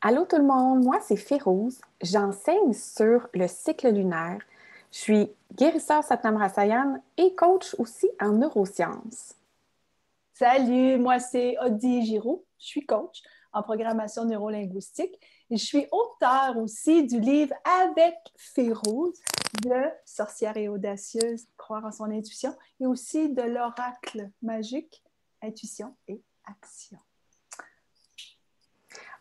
Allô tout le monde, moi c'est Férouz. J'enseigne sur le cycle lunaire. Je suis guérisseur Satnam Rasayan et coach aussi en neurosciences. Salut, moi c'est Odie Giroux, je suis coach en programmation neurolinguistique et je suis auteure aussi du livre Avec Férouz de Sorcière et audacieuse, croire en son intuition et aussi de l'oracle magique, intuition et action.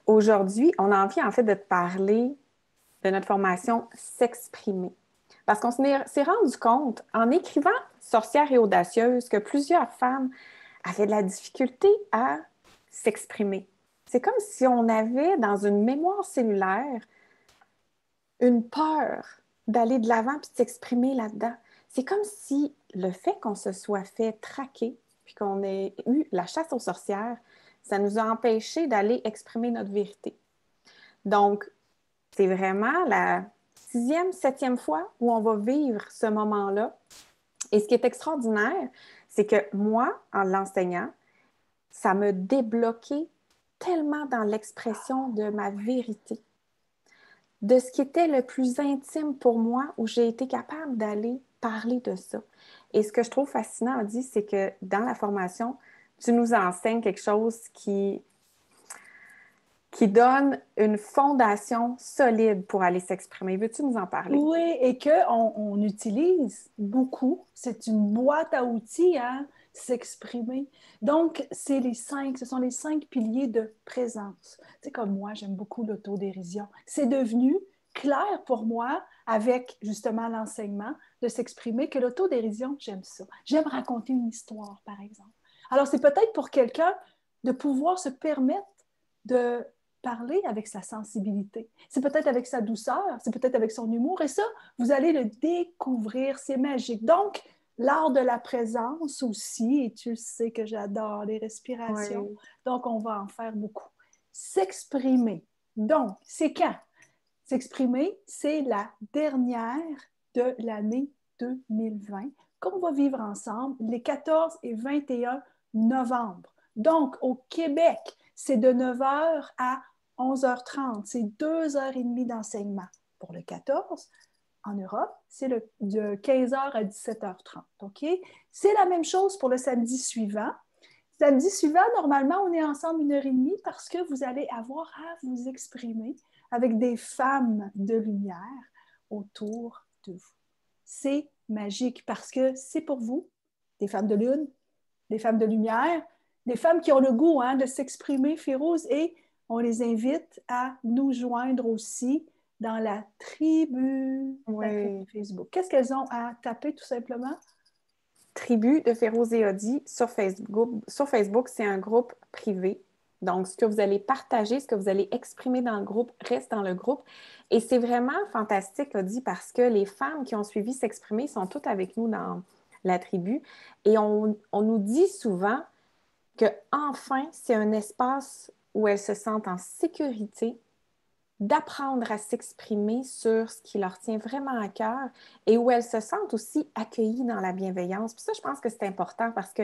Aujourd'hui, on a envie en fait de te parler de notre formation S'exprimer. Parce qu'on s'est rendu compte en écrivant Sorcière et audacieuse que plusieurs femmes avaient de la difficulté à s'exprimer. C'est comme si on avait dans une mémoire cellulaire une peur d'aller de l'avant puis de s'exprimer là-dedans. C'est comme si le fait qu'on se soit fait traquer puis qu'on ait eu la chasse aux sorcières, ça nous a empêchés d'aller exprimer notre vérité. Donc, c'est vraiment la sixième, septième fois où on va vivre ce moment-là. Et ce qui est extraordinaire, c'est que moi, en l'enseignant, ça me débloquait tellement dans l'expression de ma vérité, de ce qui était le plus intime pour moi, où j'ai été capable d'aller parler de ça. Et ce que je trouve fascinant, Adi, c'est que dans la formation, tu nous enseignes quelque chose qui donne une fondation solide pour aller s'exprimer. Veux-tu nous en parler? Oui, et qu'on utilise beaucoup. C'est une boîte à outils, hein, s'exprimer. Donc, ce sont les cinq piliers de présence. Tu sais, comme moi, j'aime beaucoup l'autodérision. C'est devenu clair pour moi, avec justement l'enseignement, de s'exprimer que l'autodérision, j'aime ça. J'aime raconter une histoire, par exemple. Alors, c'est peut-être pour quelqu'un de pouvoir se permettre de parler avec sa sensibilité. C'est peut-être avec sa douceur, c'est peut-être avec son humour. Et ça, vous allez le découvrir, c'est magique. Donc, l'art de la présence aussi, et tu le sais que j'adore les respirations. Oui. Donc, on va en faire beaucoup. S'exprimer. Donc, c'est quand? S'exprimer, c'est la dernière de l'année 2020 qu'on va vivre ensemble les 14 et 21 novembre. Donc, au Québec, c'est de 9h à 11h30. C'est 2h30 d'enseignement pour le 14. En Europe, c'est de 15h à 17h30. OK? C'est la même chose pour le samedi suivant. Samedi suivant, normalement, on est ensemble 1h30 parce que vous allez avoir à vous exprimer avec des femmes de lumière autour de vous. C'est magique parce que c'est pour vous, des femmes de lune, des femmes de lumière, des femmes qui ont le goût de s'exprimer, Férouz, et on les invite à nous joindre aussi dans la tribu Oui. Facebook. Qu'est-ce qu'elles ont à taper tout simplement? Tribu de Féroz et Odi sur Facebook. Sur Facebook, c'est un groupe privé. Donc, ce que vous allez partager, ce que vous allez exprimer dans le groupe, reste dans le groupe. Et c'est vraiment fantastique, Odi, parce que les femmes qui ont suivi S'exprimer sont toutes avec nous dans la tribu. Et on nous dit souvent que enfin, c'est un espace où elles se sentent en sécurité d'apprendre à s'exprimer sur ce qui leur tient vraiment à cœur et où elles se sentent aussi accueillies dans la bienveillance. Puis ça, je pense que c'est important parce que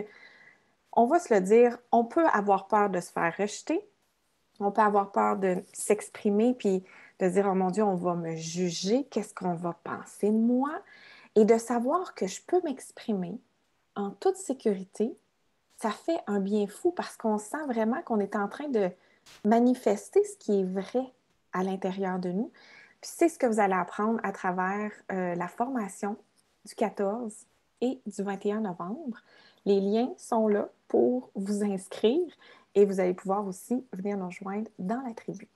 on va se le dire, on peut avoir peur de se faire rejeter, on peut avoir peur de s'exprimer puis de se dire, oh mon Dieu, on va me juger, qu'est-ce qu'on va penser de moi? Et de savoir que je peux m'exprimer en toute sécurité, ça fait un bien fou parce qu'on sent vraiment qu'on est en train de manifester ce qui est vrai à l'intérieur de nous. Puis c'est ce que vous allez apprendre à travers la formation du 14 et du 21 novembre. Les liens sont là pour vous inscrire et vous allez pouvoir aussi venir nous rejoindre dans la tribu.